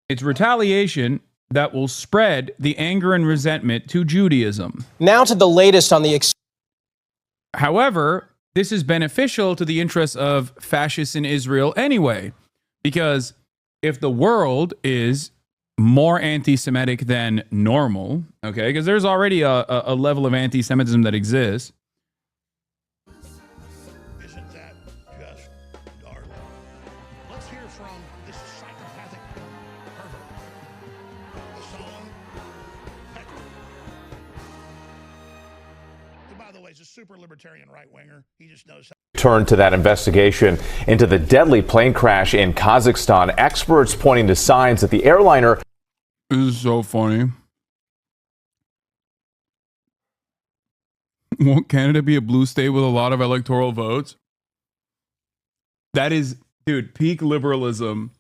It's retaliation that will spread the anger and resentment to Judaism. Now to the latest on the... However, this is beneficial to the interests of fascists in Israel anyway, because if the world is more anti-Semitic than normal, okay, because there's already a level of anti-Semitism that exists. Isn't that just darling? Let's hear from this psychopathic pervert. Hassan Pecker. Who, by the way, is a super libertarian right-winger. He just knows how. Turn to that investigation into the deadly plane crash in Kazakhstan. Experts pointing to signs that the airliner... This is so funny. Won't Canada be a blue state with a lot of electoral votes? That is, dude, peak liberalism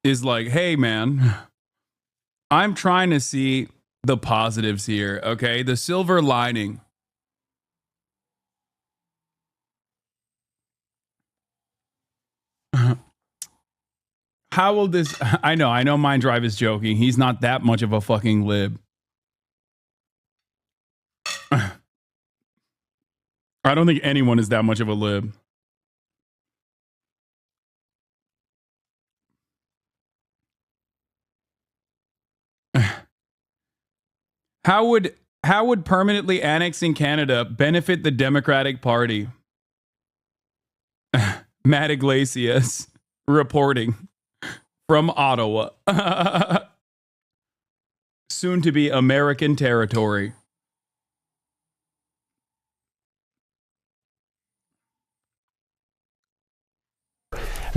is like, hey, man, I'm trying to see the positives here, okay? The silver lining. How will this... I know Mind Drive is joking. He's not that much of a fucking lib. I don't think anyone is that much of a lib. How would permanently annexing Canada benefit the Democratic Party? Matt Iglesias reporting from Ottawa. Soon to be American territory.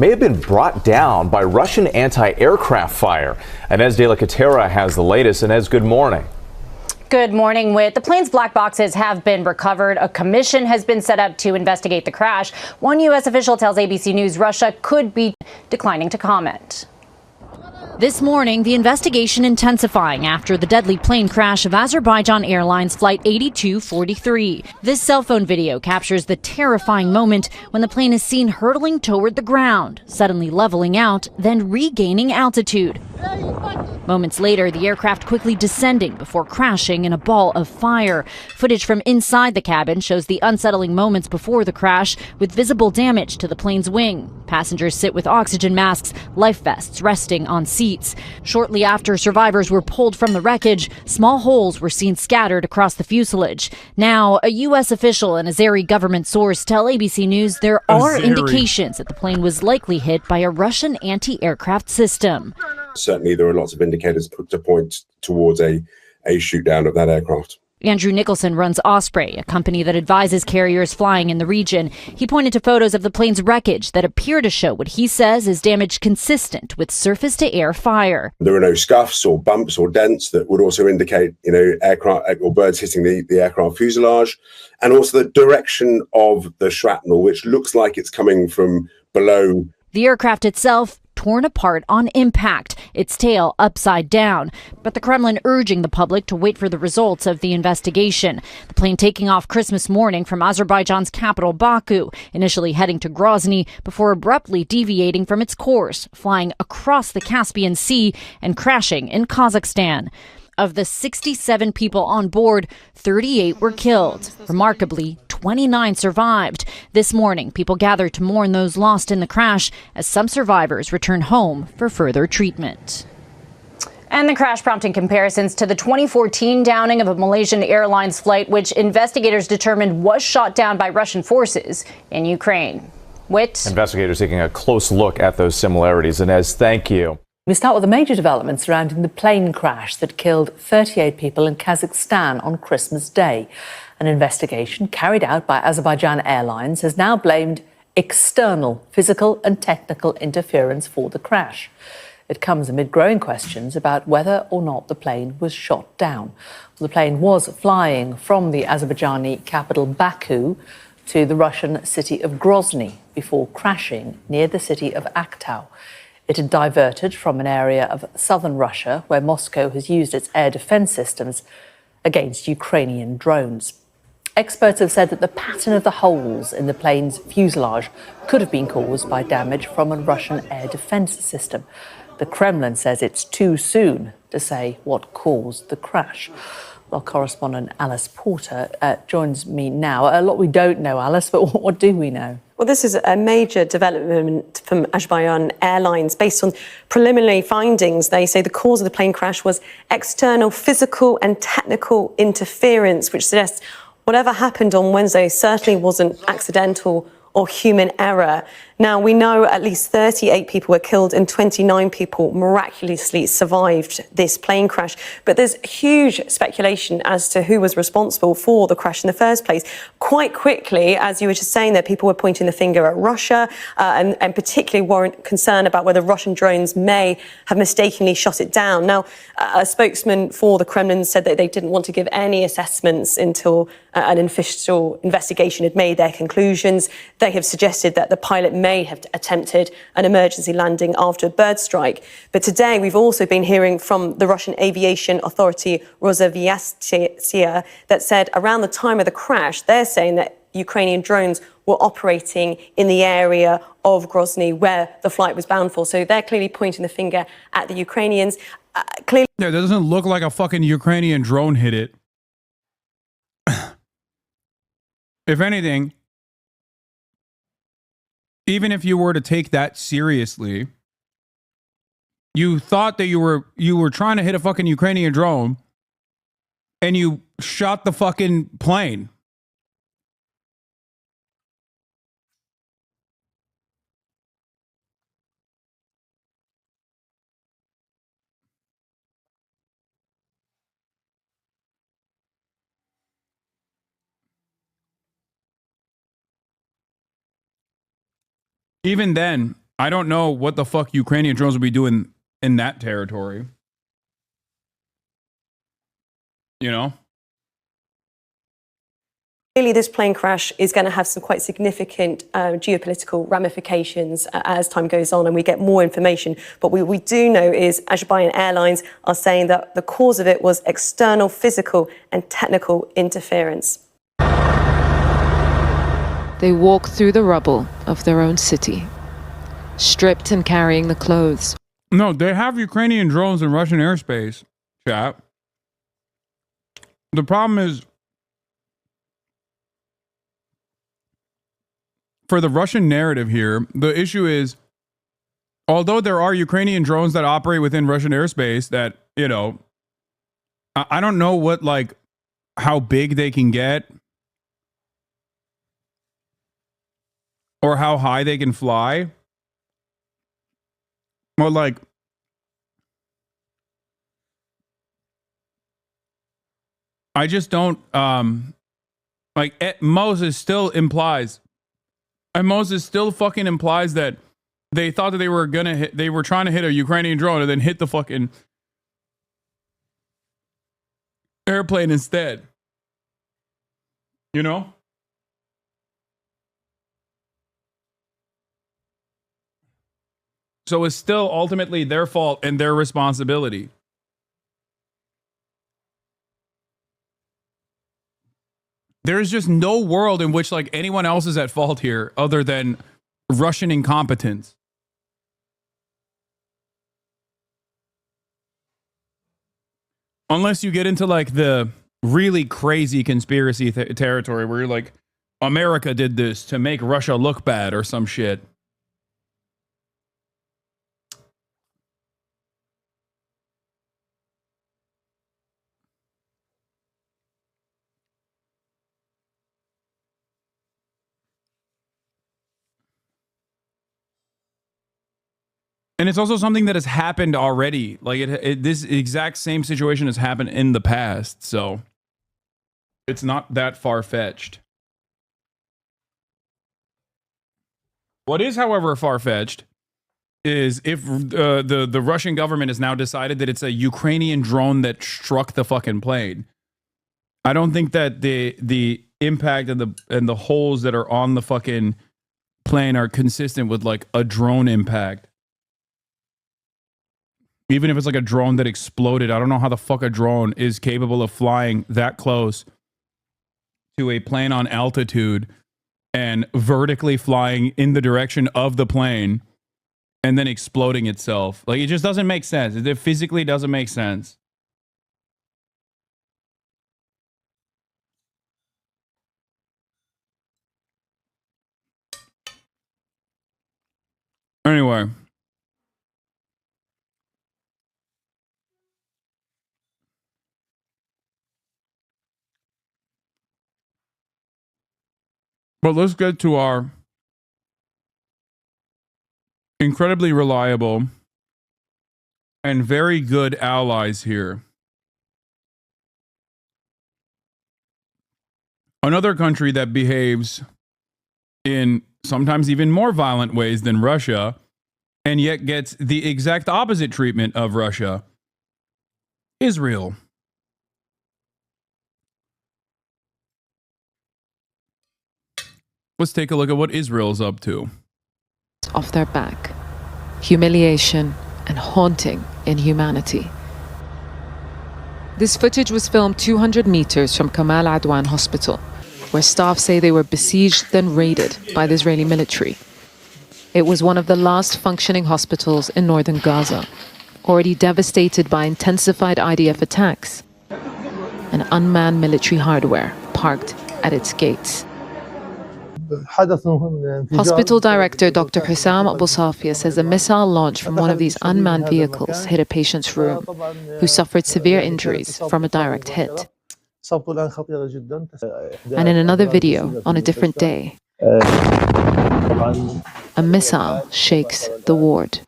may have been brought down by Russian anti-aircraft fire. Inez de la Catera has the latest. Inez, good morning. Good morning, Whit. The plane's black boxes have been recovered. A commission has been set up to investigate the crash. One U.S. official tells ABC News Russia could be declining to comment. This morning, the investigation intensifying after the deadly plane crash of Azerbaijan Airlines Flight 8243. This cell phone video captures the terrifying moment when the plane is seen hurtling toward the ground, suddenly leveling out, then regaining altitude. Moments later, the aircraft quickly descending before crashing in a ball of fire. Footage from inside the cabin shows the unsettling moments before the crash, with visible damage to the plane's wing. Passengers sit with oxygen masks, life vests resting on seats. Shortly after survivors were pulled from the wreckage, small holes were seen scattered across the fuselage. Now, a U.S. official and Azeri government source tell ABC News there are indications that the plane was likely hit by a Russian anti-aircraft system. Certainly, there are lots of indicators to point towards a shoot down of that aircraft. Andrew Nicholson runs Osprey, a company that advises carriers flying in the region. He pointed to photos of the plane's wreckage that appear to show what he says is damage consistent with surface-to-air fire. There are no scuffs or bumps or dents that would also indicate, aircraft or birds hitting the aircraft fuselage, and also the direction of the shrapnel, which looks like it's coming from below. The aircraft itself torn apart on impact, its tail upside down. But the Kremlin urging the public to wait for the results of the investigation. The plane taking off Christmas morning from Azerbaijan's capital, Baku, initially heading to Grozny before abruptly deviating from its course, flying across the Caspian Sea and crashing in Kazakhstan. Of the 67 people on board, 38 were killed. Remarkably, 29 survived. This morning, people gathered to mourn those lost in the crash as some survivors return home for further treatment. And the crash prompting comparisons to the 2014 downing of a Malaysian Airlines flight, which investigators determined was shot down by Russian forces in Ukraine. Whit? Investigators taking a close look at those similarities. Inez, thank you. We start with the major developments surrounding the plane crash that killed 38 people in Kazakhstan on Christmas Day. An investigation carried out by Azerbaijan Airlines has now blamed external physical and technical interference for the crash. It comes amid growing questions about whether or not the plane was shot down. The plane was flying from the Azerbaijani capital Baku to the Russian city of Grozny before crashing near the city of Aktau. It had diverted from an area of southern Russia where Moscow has used its air defense systems against Ukrainian drones. Experts have said that the pattern of the holes in the plane's fuselage could have been caused by damage from a Russian air defense system. The Kremlin says it's too soon to say what caused the crash. Well, correspondent Alice Porter joins me now. A lot we don't know, Alice, but what do we know? Well, this is a major development from Azerbaijan Airlines. Based on preliminary findings, they say the cause of the plane crash was external physical and technical interference, which suggests whatever happened on Wednesday certainly wasn't accidental or human error. Now, we know at least 38 people were killed and 29 people miraculously survived this plane crash. But there's huge speculation as to who was responsible for the crash in the first place. Quite quickly, as you were just saying there, people were pointing the finger at Russia and particularly warrant concern about whether Russian drones may have mistakenly shot it down. Now, a spokesman for the Kremlin said that they didn't want to give any assessments until an official investigation had made their conclusions. They have suggested that the pilot may have attempted an emergency landing after a bird strike. But today we've also been hearing from the Russian aviation authority Rosaviastia that said around the time of the crash, they're saying that Ukrainian drones were operating in the area of Grozny where the flight was bound for. So they're clearly pointing the finger at the Ukrainians. Yeah, that doesn't look like a fucking Ukrainian drone hit it. If anything, even if you were to take that seriously, you thought that you were trying to hit a fucking Ukrainian drone and you shot the fucking plane. Even then, I don't know what the fuck Ukrainian drones will be doing in that territory. You know? Clearly, this plane crash is going to have some quite significant geopolitical ramifications as time goes on and we get more information. But what we do know is Azerbaijan Airlines are saying that the cause of it was external physical and technical interference. They walk through the rubble of their own city, stripped and carrying the clothes. No, they have Ukrainian drones in Russian airspace, chat. The problem is, for the Russian narrative here, the issue is, although there are Ukrainian drones that operate within Russian airspace that, you know, I don't know what, like, how big they can get or how high they can fly. Or like, I just don't, like, at most it still implies, at most it still fucking implies that they thought that they were gonna hit, they were trying to hit a Ukrainian drone and then hit the fucking airplane instead. You know? So it's still ultimately their fault and their responsibility. There's just no world in which like anyone else is at fault here other than Russian incompetence. Unless you get into like the really crazy conspiracy territory where you're like, America did this to make Russia look bad or some shit. And it's also something that has happened already. Like this exact same situation has happened in the past. So it's not that far-fetched. What is, however, far-fetched is if the Russian government has now decided that it's a Ukrainian drone that struck the fucking plane. I don't think that the impact and the holes that are on the fucking plane are consistent with like a drone impact. Even if it's like a drone that exploded, I don't know how the fuck a drone is capable of flying that close to a plane on altitude and vertically flying in the direction of the plane and then exploding itself. Like, it just doesn't make sense. It physically doesn't make sense. Anyway. But let's get to our incredibly reliable and very good allies here. Another country that behaves in sometimes even more violent ways than Russia, and yet gets the exact opposite treatment of Russia. Israel. Let's take a look at what Israel's up to. Off their back. Humiliation and haunting inhumanity. This footage was filmed 200 meters from Kamal Adwan Hospital, where staff say they were besieged then raided by the Israeli military. It was one of the last functioning hospitals in northern Gaza, already devastated by intensified IDF attacks and unmanned military hardware parked at its gates. Hospital director Dr. Hussam Abu Safia says a missile launched from one of these unmanned vehicles hit a patient's room, who suffered severe injuries from a direct hit. And in another video, on a different day, a missile shakes the ward.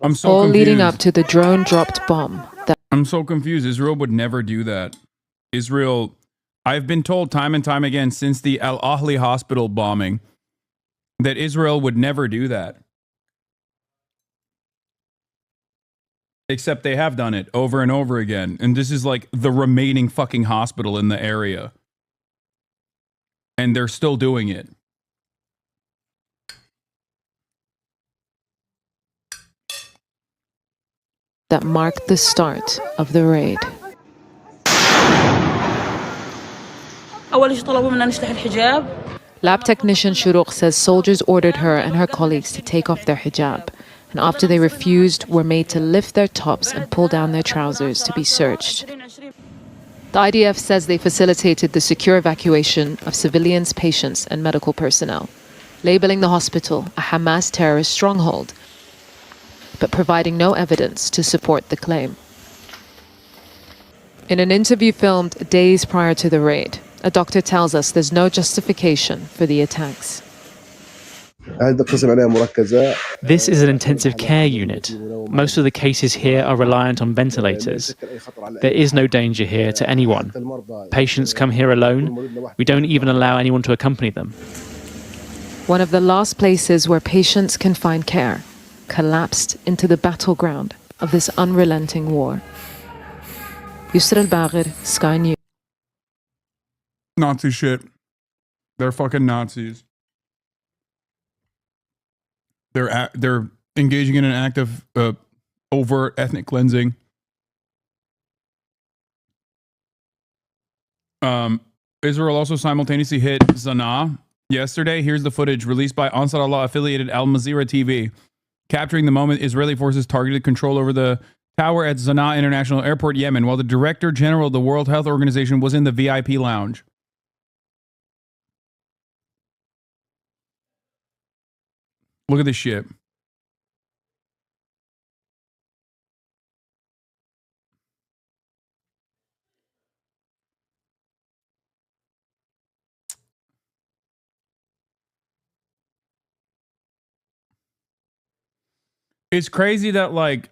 I'm so all confused. Leading up to the drone-dropped bomb. I'm so confused. Israel would never do that. Israel, I've been told time and time again since the Al Ahli hospital bombing that Israel would never do that. Except they have done it over and over again. And this is like the remaining fucking hospital in the area. And they're still doing it. That marked the start of the raid. Lab technician Shuruq says soldiers ordered her and her colleagues to take off their hijab, and after they refused, were made to lift their tops and pull down their trousers to be searched. The IDF says they facilitated the secure evacuation of civilians, patients, and medical personnel, labeling the hospital a Hamas terrorist stronghold, but providing no evidence to support the claim. In an interview filmed days prior to the raid, a doctor tells us there's no justification for the attacks. This is an intensive care unit. Most of the cases here are reliant on ventilators. There is no danger here to anyone. Patients come here alone. We don't even allow anyone to accompany them. One of the last places where patients can find care collapsed into the battleground of this unrelenting war. Yusra al-Baghir, Sky News. Nazi shit. They're fucking Nazis. They're engaging in an act of overt ethnic cleansing. Israel also simultaneously hit Sanaa yesterday. Here's the footage released by Ansar Allah affiliated Al Mazira TV, capturing the moment Israeli forces targeted control over the tower at Sanaa International Airport, Yemen, while the Director General of the World Health Organization was in the VIP lounge. Look at this shit. It's crazy that like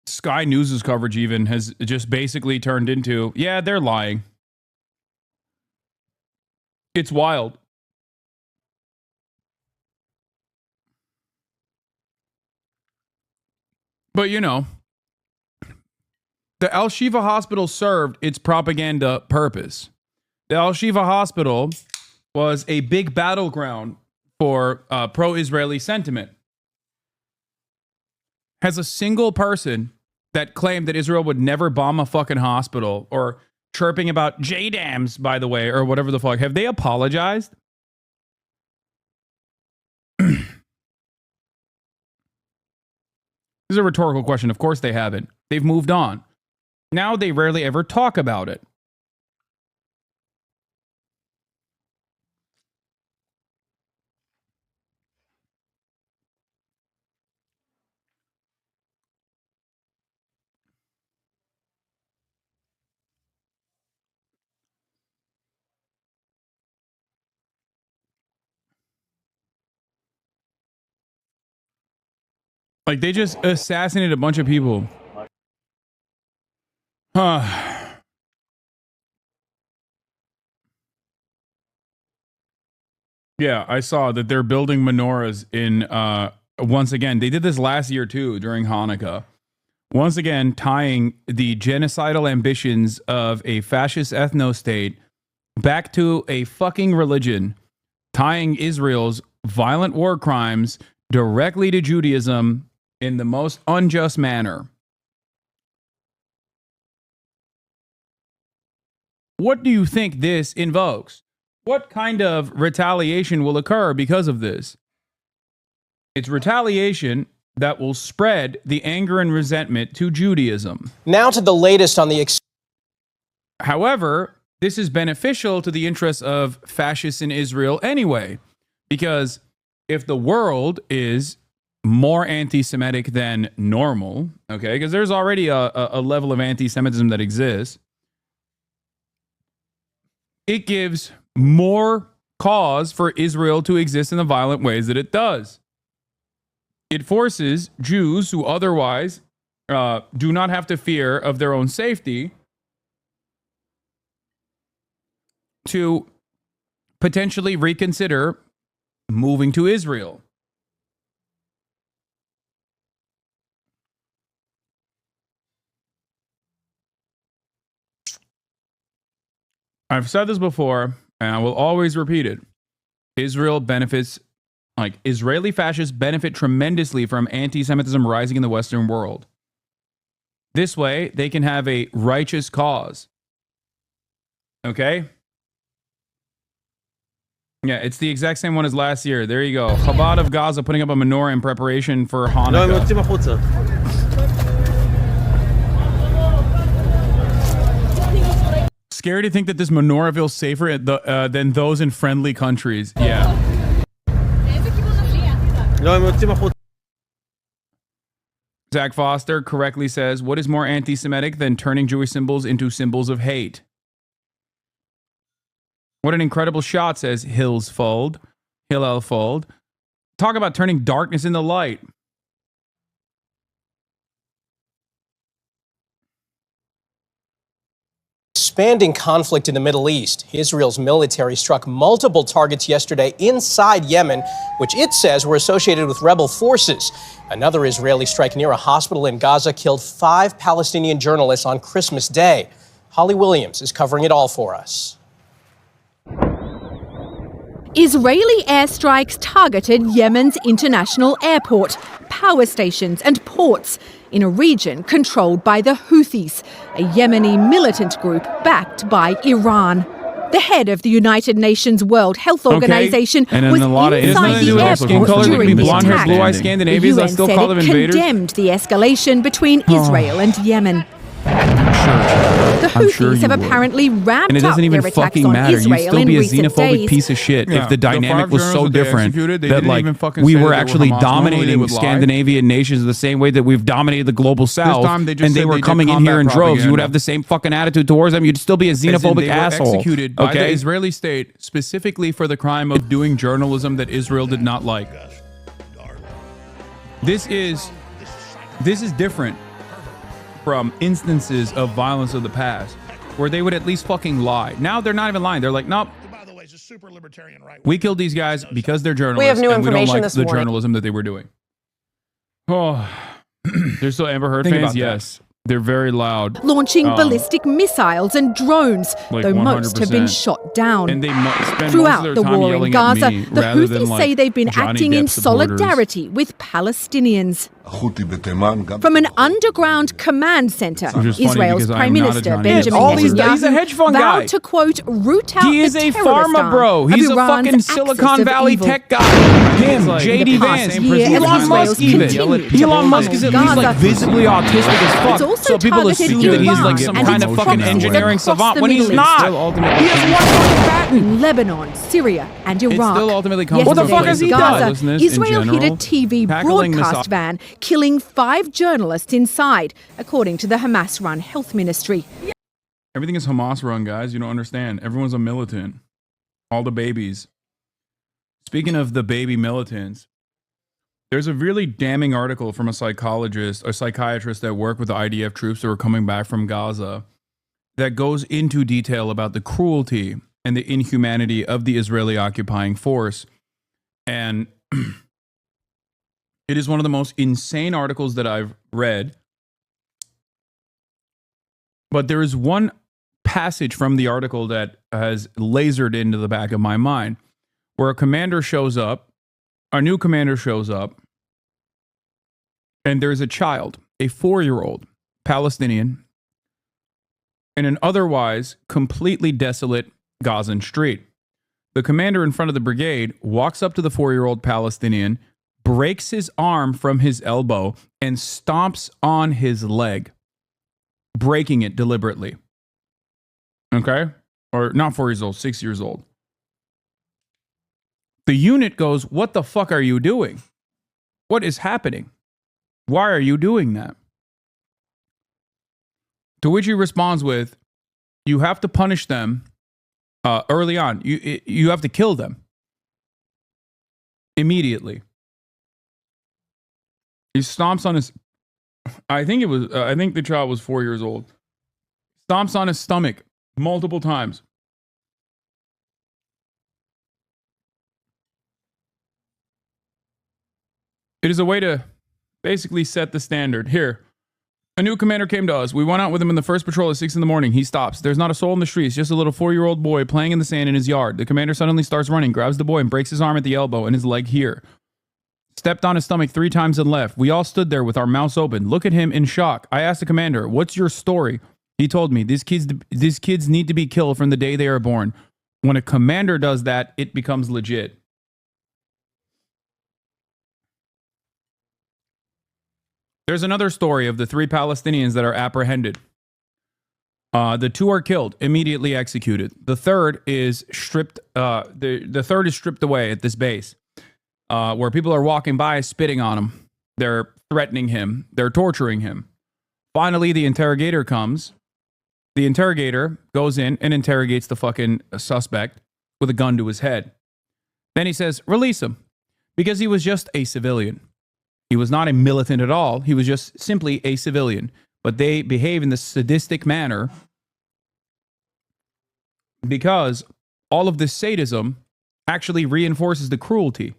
Sky News's coverage even has just basically turned into, yeah, they're lying. It's wild. But you know, the Al Shifa Hospital served its propaganda purpose. The Al Shifa Hospital was a big battleground for pro-Israeli sentiment. Has a single person that claimed that Israel would never bomb a fucking hospital, or chirping about JDAMs, by the way, or whatever the fuck, have they apologized? This is a rhetorical question. Of course they haven't. They've moved on. Now they rarely ever talk about it. Like, they just assassinated a bunch of people. Yeah, I saw that they're building menorahs in, once again, they did this last year too, during Hanukkah. Once again, tying the genocidal ambitions of a fascist ethno-state back to a fucking religion, tying Israel's violent war crimes directly to Judaism in the most unjust manner. What do you think this invokes? What kind of retaliation will occur because of this? It's retaliation that will spread the anger and resentment to Judaism. Now to the latest on the... However, this is beneficial to the interests of fascists in Israel anyway, because if the world is more anti-Semitic than normal, okay, because there's already a level of anti-Semitism that exists, it gives more cause for Israel to exist in the violent ways that it does. It forces Jews who otherwise do not have to fear of their own safety to potentially reconsider moving to Israel. I've said this before, and I will always repeat it. Israel benefits, like Israeli fascists benefit tremendously from anti-Semitism rising in the Western world. This way, they can have a righteous cause. Okay? Yeah, it's the exact same one as last year. There you go. Chabad of Gaza putting up a menorah in preparation for Hanukkah. Scary to think that this menorah feels safer than those in friendly countries. Yeah. Zach Foster correctly says, what is more anti-Semitic than turning Jewish symbols into symbols of hate? What an incredible shot, says Hillel Fold. Talk about turning darkness into light. Expanding conflict in the Middle East. Israel's military struck multiple targets yesterday inside Yemen, which it says were associated with rebel forces. Another Israeli strike near a hospital in Gaza killed 5 Palestinian journalists on Christmas Day. Holly Williams is covering it all for us. Israeli airstrikes targeted Yemen's international airport, power stations and ports in a region controlled by the Houthis, a Yemeni militant group backed by Iran. The head of the United Nations World Health Organization was inside the airport during the attack. The UN said it condemned the escalation between Israel and Yemen. The Houthis have apparently ramped up their attacks on Israel in recent days. Piece of shit if the dynamic was so different that like we were actually dominating Scandinavian nations the same way that we've dominated the global south, and they were coming in here in droves. You would have the same fucking attitude towards them. You'd still be a xenophobic asshole. Executed by the Israeli state specifically for the crime of doing journalism that Israel did not like. This is different from instances of violence of the past where they would at least fucking lie. Now they're not even lying. They're like, nope. We killed these guys because they're journalists. We have new and we information don't like this the morning. journalism that they were doing. Oh, they're still Amber Heard fans? Yes. They're very loud. Launching ballistic missiles and drones, like though most have been 100%. shot down. And they spend Throughout most of the their time war in yelling Gaza, at me the rather Houthis than, like, say they've been Johnny acting in Depp supporters. solidarity with Palestinians. From an underground command center, Israel's Prime Minister Benjamin he's a hedge fund guy. vowed to, quote, root out He is the a terrorist pharma arm bro. of He's a Iran's fucking axis Silicon of Valley evil. tech guy. Him, In JD the Vance, past year, Elon Musk even. continued Elon Musk is at least Gaza. like visibly autistic as fuck. It's also So people targeted assume that he's Iran like some and kind its of fucking proxies engineering across savant the when he's Middle not. East. He has one fucking patent. In Lebanon, Syria, and Iraq. still ultimately comes Yesterday, what the fuck has he Gaza, done? Listeners, in Israel hit a general, TV tackling broadcast van, killing 5 journalists inside, according to the Hamas-run health ministry. Everything is Hamas run, guys. You don't understand. Everyone's a militant. All the babies. Speaking of the baby militants, there's a really damning article from a psychologist or psychiatrist that worked with the IDF troops that were coming back from Gaza that goes into detail about the cruelty and the inhumanity of the Israeli occupying force. And it is one of the most insane articles that I've read. But there is one passage from the article that has lasered into the back of my mind where a commander shows up, a new commander shows up, and there's a child, a 4-year-old Palestinian, in an otherwise completely desolate Gazan street. The commander in front of the brigade walks up to the 4-year-old Palestinian, breaks his arm from his elbow, and stomps on his leg, breaking it deliberately. Okay? Or not 4 years old, 6 years old. The unit goes, "What the fuck are you doing? What is happening? Why are you doing that?" To which he responds with, "You have to punish them early on. You have to kill them immediately." He stomps on his, I think the child was 4 years old. Stomps on his stomach multiple times. It is a way to basically set the standard. Here, a new commander came to us. We went out with him in the first patrol at 6 a.m. He stops. There's not a soul in the streets, just a little 4-year-old boy playing in the sand in his yard. The commander suddenly starts running, grabs the boy and breaks his arm at the elbow and his leg here. Stepped on his stomach 3 times and left. We all stood there with our mouths open. Look at him in shock. I asked the commander, "What's your story?" He told me, these kids need to be killed from the day they are born. When a commander does that, it becomes legit. There's another story of the 3 Palestinians that are apprehended. The 2 are killed, immediately executed. The third is stripped. The third is stripped away at this base, where people are walking by, spitting on him. They're threatening him. They're torturing him. Finally, the interrogator comes. The interrogator goes in and interrogates the fucking suspect with a gun to his head. Then he says, "Release him," because he was just a civilian. He was not a militant at all. He was just simply a civilian. But they behave in this sadistic manner because all of this sadism actually reinforces the cruelty.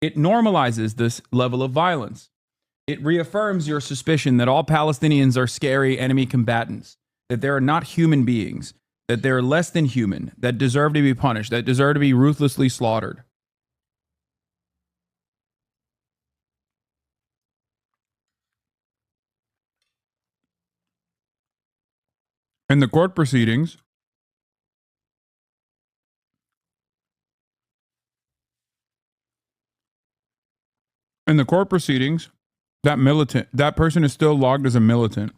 It normalizes this level of violence. It reaffirms your suspicion that all Palestinians are scary enemy combatants, that they are not human beings, that they're less than human, that deserve to be punished, that deserve to be ruthlessly slaughtered. In the court proceedings, that person is still logged as a militant.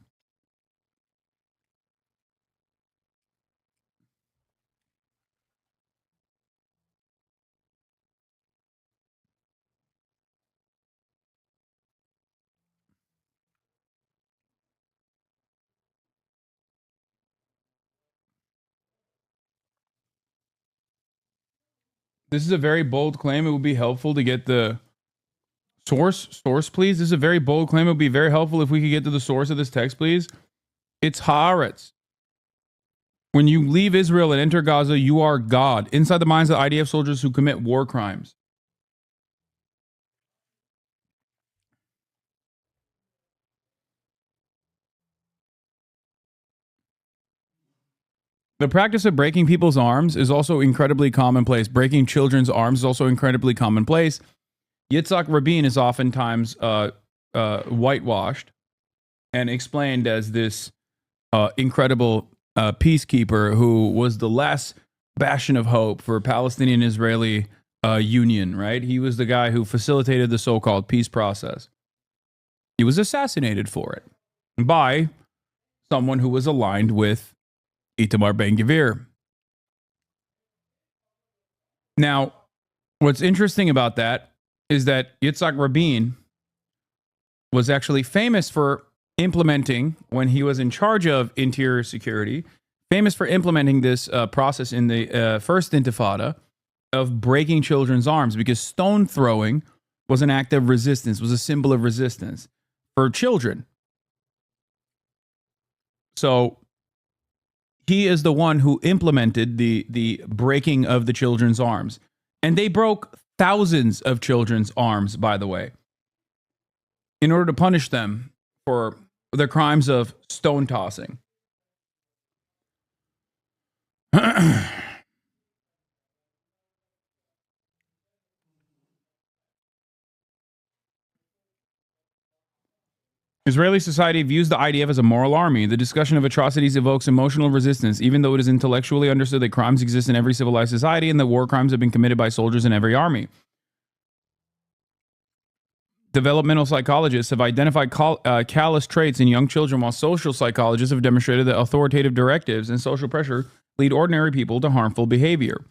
This is a very bold claim. It would be helpful to get the source, please. This is a very bold claim. It would be very helpful if we could get to the source of this text, please. It's Haaretz. When you leave Israel and enter Gaza, you are God. Inside the minds of IDF soldiers who commit war crimes. The practice of breaking people's arms is also incredibly commonplace. Breaking children's arms is also incredibly commonplace. Yitzhak Rabin is oftentimes whitewashed and explained as this incredible peacekeeper who was the last bastion of hope for Palestinian-Israeli union, right? He was the guy who facilitated the so-called peace process. He was assassinated for it by someone who was aligned with Itamar Ben-Gvir. Now, what's interesting about that is that Yitzhak Rabin was actually famous for implementing, when he was in charge of interior security, famous for implementing this process in the first Intifada of breaking children's arms, because stone throwing was an act of resistance, was a symbol of resistance for children. So he is the one who implemented the breaking of the children's arms. And they broke thousands of children's arms, by the way, in order to punish them for their crimes of stone tossing. Israeli society views the IDF as a moral army. The discussion of atrocities evokes emotional resistance, even though it is intellectually understood that crimes exist in every civilized society and that war crimes have been committed by soldiers in every army. Developmental psychologists have identified callous traits in young children, while social psychologists have demonstrated that authoritative directives and social pressure lead ordinary people to harmful behavior.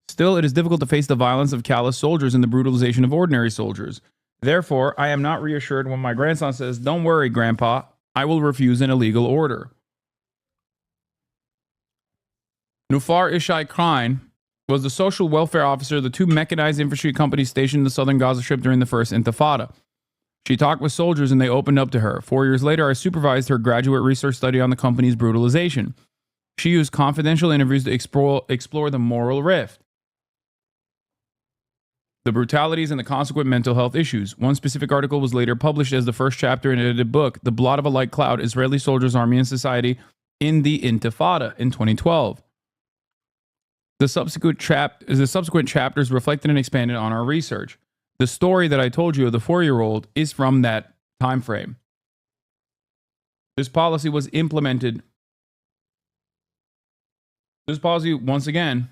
Still, it is difficult to face the violence of callous soldiers and the brutalization of ordinary soldiers. Therefore, I am not reassured when my grandson says, "Don't worry, Grandpa, I will refuse an illegal order." Nufar Ishai Klein was the social welfare officer of the 2 mechanized infantry companies stationed in the southern Gaza Strip during the first Intifada. She talked with soldiers and they opened up to her. 4 years later, I supervised her graduate research study on the company's brutalization. She used confidential interviews to explore the moral rift, the brutalities, and the consequent mental health issues. One specific article was later published as the first chapter in an edited book, The Blot of a Light Cloud, Israeli Soldiers, Army, and Society in the Intifada, in 2012. The subsequent chapters reflected and expanded on our research. The story that I told you of the 4-year-old is from that time frame. This policy was implemented. This policy, once again,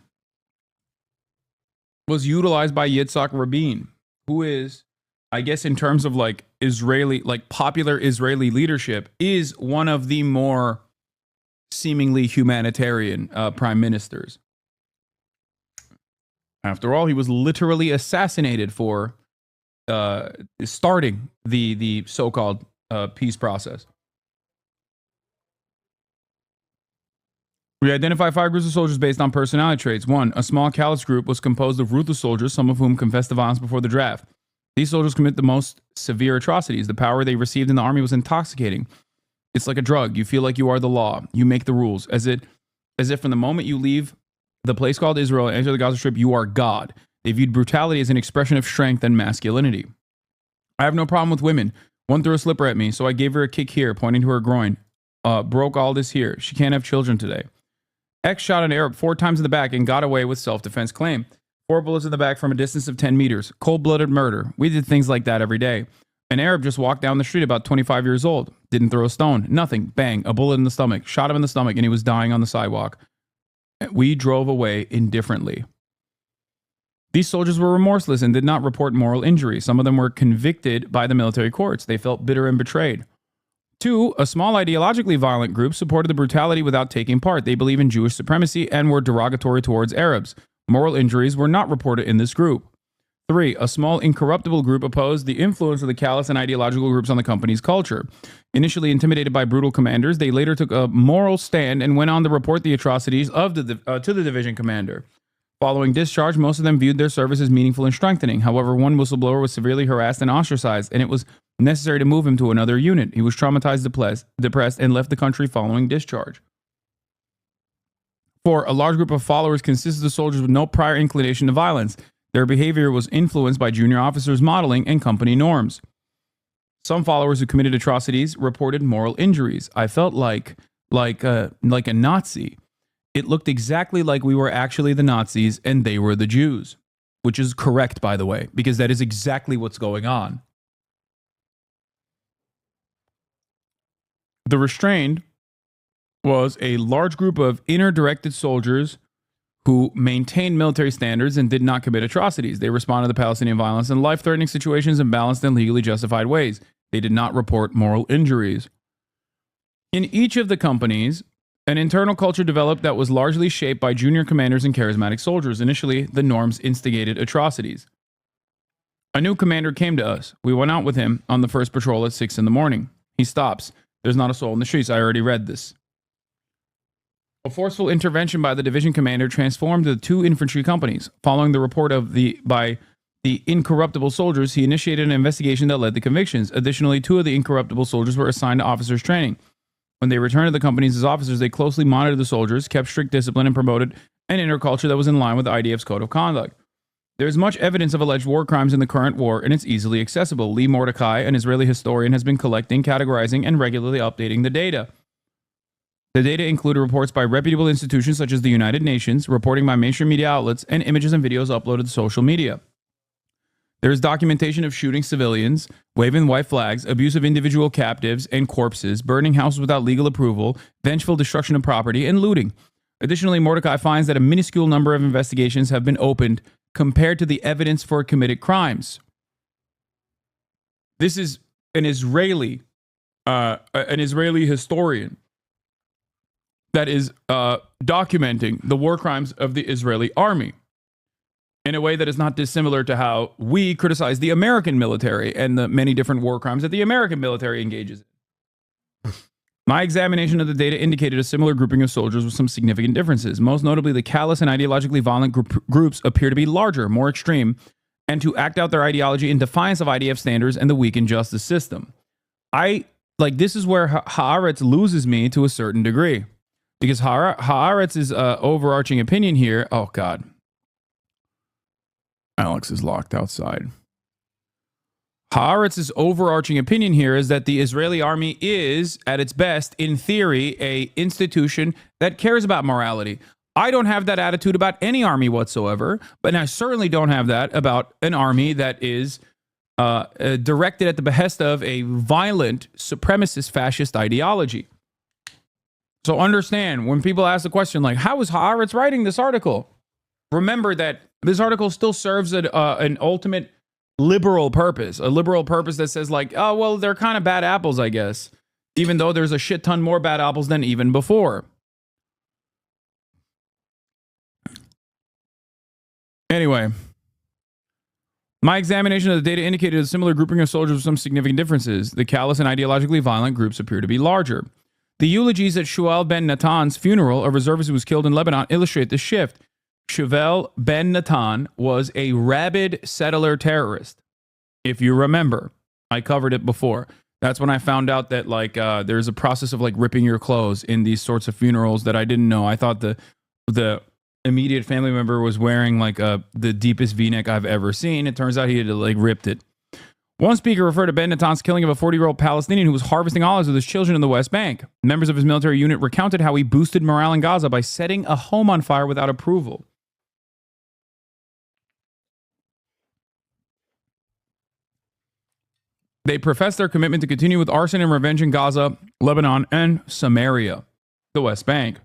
was utilized by Yitzhak Rabin, who is, I guess, in terms of like Israeli, like popular Israeli leadership, is one of the more seemingly humanitarian prime ministers. After all, he was literally assassinated for starting the so-called peace process. We identify 5 groups of soldiers based on personality traits. 1, a small callous group was composed of ruthless soldiers, some of whom confessed to violence before the draft. These soldiers commit the most severe atrocities. The power they received in the army was intoxicating. It's like a drug. You feel like you are the law. You make the rules. As if from the moment you leave the place called Israel and enter the Gaza Strip, you are God. They viewed brutality as an expression of strength and masculinity. I have no problem with women. One threw a slipper at me, so I gave her a kick here, pointing to her groin. Broke all this here. She can't have children today. X shot an Arab 4 times in the back and got away with self-defense claim. 4 bullets in the back from a distance of 10 meters. Cold-blooded murder. We did things like that every day. An Arab just walked down the street about 25 years old. Didn't throw a stone. Nothing. Bang. A bullet in the stomach. Shot him in the stomach and he was dying on the sidewalk. We drove away indifferently. These soldiers were remorseless and did not report moral injury. Some of them were convicted by the military courts. They felt bitter and betrayed. 2, a small ideologically violent group supported the brutality without taking part. They believe in Jewish supremacy and were derogatory towards Arabs. Moral injuries were not reported in this group. 3, a small incorruptible group opposed the influence of the callous and ideological groups on the company's culture. Initially intimidated by brutal commanders, they later took a moral stand and went on to report the atrocities of to the division commander. Following discharge, most of them viewed their service as meaningful and strengthening. However, one whistleblower was severely harassed and ostracized, and it was necessary to move him to another unit. He was traumatized, depressed, and left the country following discharge. 4, a large group of followers consisted of soldiers with no prior inclination to violence. Their behavior was influenced by junior officers' modeling and company norms. Some followers who committed atrocities reported moral injuries. I felt like a Nazi. It looked exactly like we were actually the Nazis and they were the Jews. which is correct, by the way, because that is exactly what's going on. The restrained was a large group of inner-directed soldiers who maintained military standards and did not commit atrocities. They responded to Palestinian violence in life-threatening situations in balanced and legally justified ways. They did not report moral injuries. In each of the companies, an internal culture developed that was largely shaped by junior commanders and charismatic soldiers. Initially, the norms instigated atrocities. A new commander came to us. We went out with him on the first patrol at 6 in the morning. He stops. There's not a soul in the streets. I already read this. A forceful intervention by the division commander transformed the 2 infantry companies. Following the report by the incorruptible soldiers, he initiated an investigation that led to convictions. Additionally, 2 of the incorruptible soldiers were assigned to officers' training. When they returned to the companies as officers, they closely monitored the soldiers, kept strict discipline, and promoted an inner culture that was in line with the IDF's code of conduct. There is much evidence of alleged war crimes in the current war, and it's easily accessible. Lee Mordecai, an Israeli historian, has been collecting, categorizing, and regularly updating the data. The data included reports by reputable institutions such as the United Nations, reporting by mainstream media outlets, and images and videos uploaded to social media. There is documentation of shooting civilians, waving white flags, abuse of individual captives and corpses, burning houses without legal approval, vengeful destruction of property, and looting. Additionally, Mordecai finds that a minuscule number of investigations have been opened compared to the evidence for committed crimes. This is an Israeli historian that is documenting the war crimes of the Israeli army in a way that is not dissimilar to how we criticize the American military and the many different war crimes that the American military engages in. My examination of the data indicated a similar grouping of soldiers with some significant differences. Most notably, the callous and ideologically violent groups appear to be larger, more extreme, and to act out their ideology in defiance of IDF standards and the weakened justice system. This is where Haaretz loses me to a certain degree. Because Haaretz's overarching opinion here, oh God. Alex is locked outside. Haaretz's overarching opinion here is that the Israeli army is, at its best, in theory, a institution that cares about morality. I don't have that attitude about any army whatsoever, but I certainly don't have that about an army that is directed at the behest of a violent, supremacist, fascist ideology. So understand, when people ask the question, like, how is Haaretz writing this article? Remember that this article still serves an ultimate liberal purpose, a liberal purpose that says, like, oh, well, they're kind of bad apples, I guess, even though there's a shit ton more bad apples than even before. Anyway, my examination of the data indicated a similar grouping of soldiers with some significant differences. The callous and ideologically violent groups appear to be larger. The eulogies at Shuval ben Natan's funeral, a reservist who was killed in Lebanon, illustrate this shift. Shuval ben Natan was a rabid settler terrorist. If you remember, I covered it before. That's when I found out that there's a process of like ripping your clothes in these sorts of funerals that I didn't know. I thought the immediate family member was wearing the deepest V-neck I've ever seen. It turns out he had ripped it. One speaker referred to Ben Natan's killing of a 40-year-old Palestinian who was harvesting olives with his children in the West Bank. Members of his military unit recounted how he boosted morale in Gaza by setting a home on fire without approval. They professed their commitment to continue with arson and revenge in Gaza, Lebanon, and Samaria, the West Bank.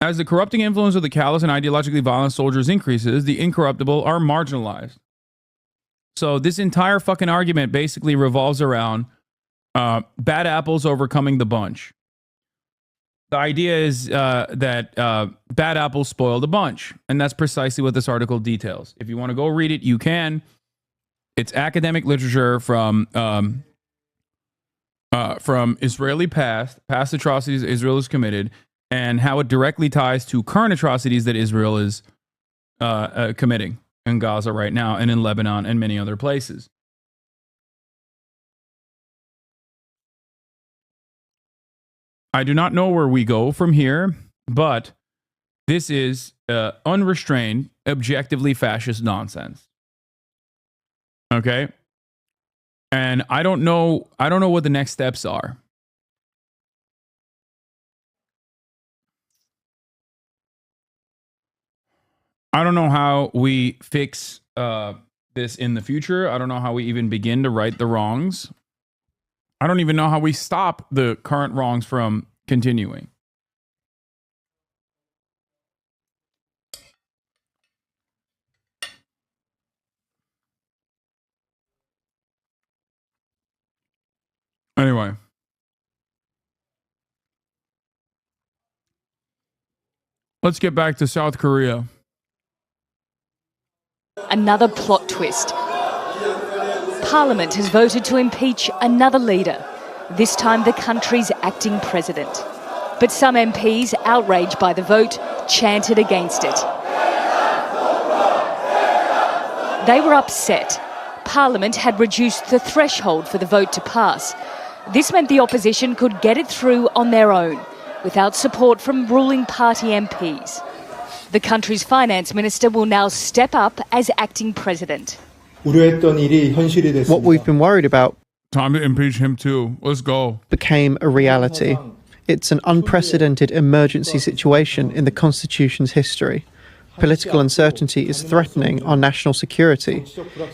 As the corrupting influence of the callous and ideologically violent soldiers increases, the incorruptible are marginalized. So this entire fucking argument basically revolves around bad apples overcoming the bunch. The idea is that bad apples spoil the bunch. And that's precisely what this article details. If you want to go read it, you can. It's academic literature from Israeli past atrocities Israel has committed, and how it directly ties to current atrocities that Israel is committing in Gaza right now and in Lebanon and many other places. I do not know where we go from here, but this is unrestrained, objectively fascist nonsense. Okay? And I don't know what the next steps are. I don't know how we fix this in the future. I don't know how we even begin to right the wrongs. I don't even know how we stop the current wrongs from continuing. Anyway. Let's get back to South Korea. Another plot twist. Parliament has voted to impeach another leader, this time the country's acting president. But some MPs, outraged by the vote, chanted against it. They were upset. Parliament had reduced the threshold for the vote to pass. This meant the opposition could get it through on their own, without support from ruling party MPs. The country's finance minister will now step up as acting president. What we've been worried about, time to impeach him too. Let's go, became a reality. It's an unprecedented emergency situation in the Constitution's history. Political uncertainty is threatening our national security.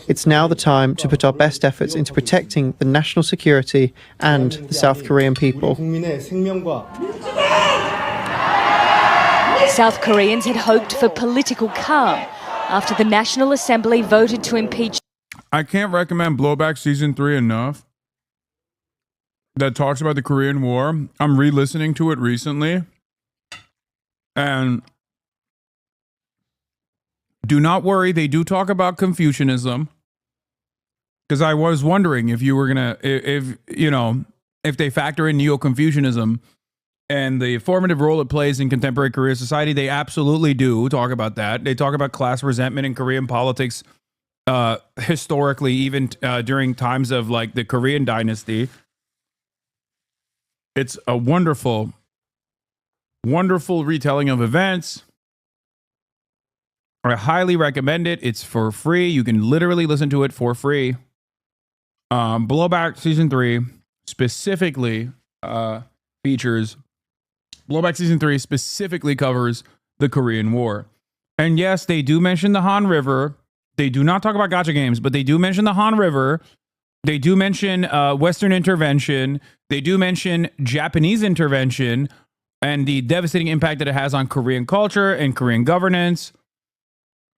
It's now the time to put our best efforts into protecting the national security and the South Korean people. South Koreans had hoped for political calm after the National Assembly voted to impeach. I can't recommend Blowback Season 3 enough. That talks about the Korean War. I'm re-listening to it recently. And do not worry, they do talk about Confucianism. Because I was wondering if you were going to, if they factor in Neo-Confucianism and the formative role it plays in contemporary Korean society. They absolutely do talk about that. They talk about class resentment in Korean politics historically, even during times of like the Korean dynasty. It's a wonderful, wonderful retelling of events. I highly recommend it. It's for free. You can literally listen to it for free. Blowback Season 3 specifically features... Blowback Season 3 specifically covers the Korean War. And yes, they do mention the Han River. They do not talk about gacha games, but they do mention the Han River. They do mention Western intervention. They do mention Japanese intervention and the devastating impact that it has on Korean culture and Korean governance.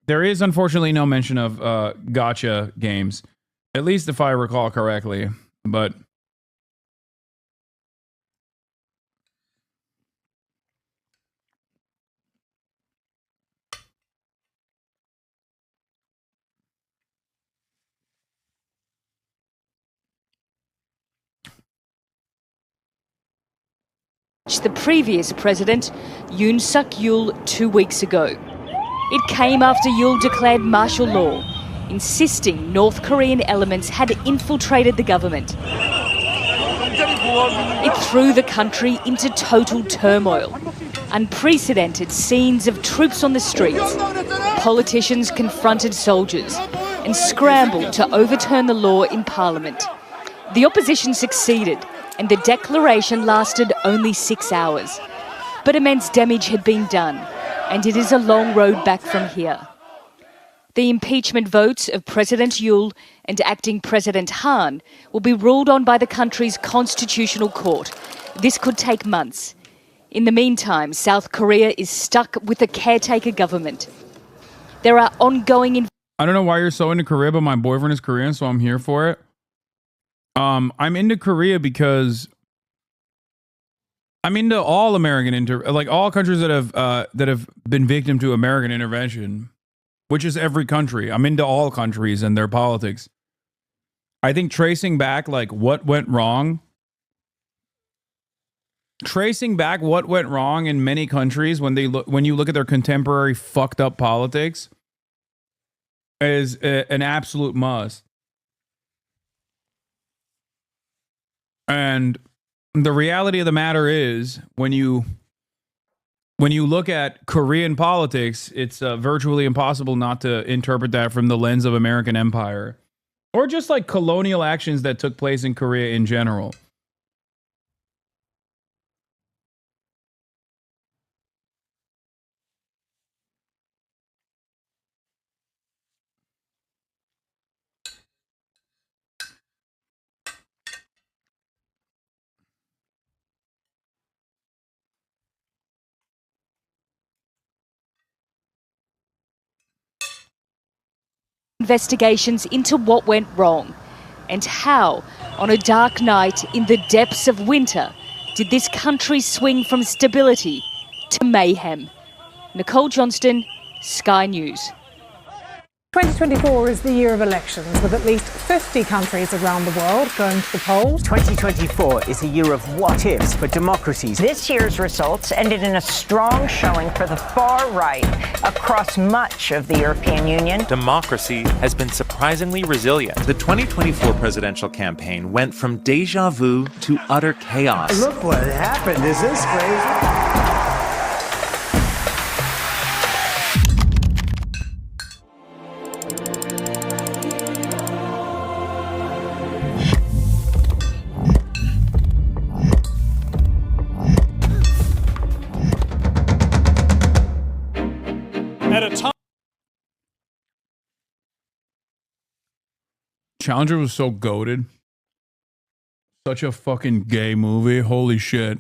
There is unfortunately no mention of gacha games, at least if I recall correctly. But the previous president, Yoon Suk-yeol, 2 weeks ago. It came after Yeol declared martial law, insisting North Korean elements had infiltrated the government. It threw the country into total turmoil. Unprecedented scenes of troops on the streets. Politicians confronted soldiers and scrambled to overturn the law in parliament. The opposition succeeded, and the declaration lasted only 6 hours. But immense damage had been done, and it is a long road back from here. The impeachment votes of President Yeol and acting President Han will be ruled on by the country's constitutional court. This could take months. In the meantime, South Korea is stuck with a caretaker government. There are ongoing... I don't know why you're so into Korea, but my boyfriend is Korean, so I'm here for it. I'm into Korea because I'm into all American all countries that have been victim to American intervention, which is every country. I'm into all countries and their politics. I think tracing back like what went wrong in many countries when you look at their contemporary fucked up politics is an absolute must. And the reality of the matter is, when you look at Korean politics, it's virtually impossible not to interpret that from the lens of American empire, or just like colonial actions that took place in Korea in general. investigations into what went wrong and how, on a dark night in the depths of winter, did this country swing from stability to mayhem. Nicole Johnston, Sky News. 2024 is the year of elections, with at least 50 countries around the world going to the polls. 2024 is a year of what-ifs for democracies. This year's results ended in a strong showing for the far right across much of the European Union. Democracy has been surprisingly resilient. The 2024 presidential campaign went from déjà vu to utter chaos. Look what happened. Is this crazy? At a time. Challenger was so goated. Such a fucking gay movie. Holy shit.